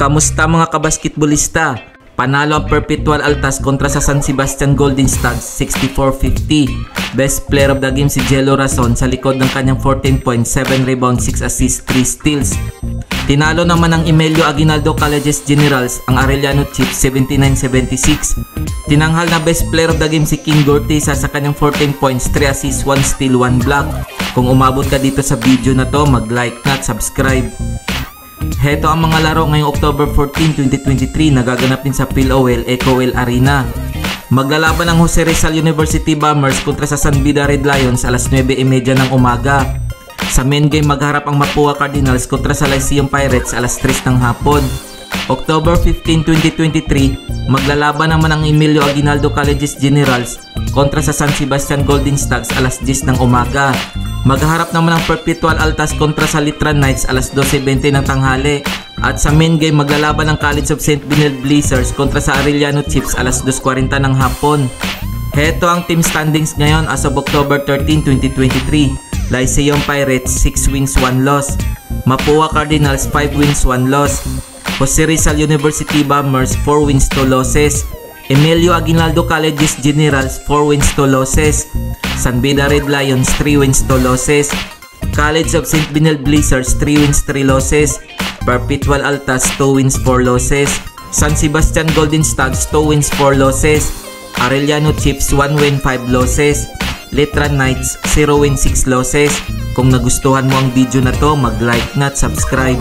Kamusta mga kabasketbolista? Panalo ang Perpetual Altas kontra sa San Sebastian Golden Stags 64-50. Best player of the game si Jello Razon sa likod ng kanyang 14 points, 7 rebounds, 6 assists, 3 steals. Tinalo naman ng Emilio Aguinaldo Colleges Generals ang Arellano Chiefs 79-76. Tinanghal na best player of the game si King Gortiza sa kanyang 14 points, 3 assists, 1 steal, 1 block. Kung umabot ka dito sa video na to, mag-like na at subscribe. Heto ang mga laro ngayong October 14, 2023 nagaganap din sa PhilOL EcoOL Arena. Maglalaban ang Jose Rizal University Bombers kontra sa San Beda Red Lions alas 9:30 ng umaga. Sa main game magharap ang Mapua Cardinals kontra sa Lyceum Pirates alas 3 ng hapon. October 15, 2023 maglalaban naman ang Emilio Aguinaldo Colleges Generals kontra sa San Sebastian Golden Stags alas 10 ng umaga. Magharap naman ang Perpetual Altas kontra sa Litran Knights alas 12:20 ng tanghali. At sa main game maglalaban ang College of St. Benilde Blazers kontra sa Arellano Chiefs alas 2:40 ng hapon. Heto ang team standings ngayon as of October 13, 2023. Lyceum Pirates 6 wins 1 loss. Mapua Cardinals 5 wins 1 loss. Jose Rizal University Bombers 4 wins 2 losses. Emilio Aguinaldo Colleges Generals 4 wins 2 losses. San Beda Red Lions 3 wins 2 losses. College of St. Benilde Blazers 3 wins 3 losses. Perpetual Altas 2 wins 4 losses. San Sebastian Golden Stags 2 wins 4 losses. Arellano Chiefs 1 win 5 losses. Litran Knights 0 win 6 losses. Kung nagustuhan mo ang video na to, mag-like na at subscribe.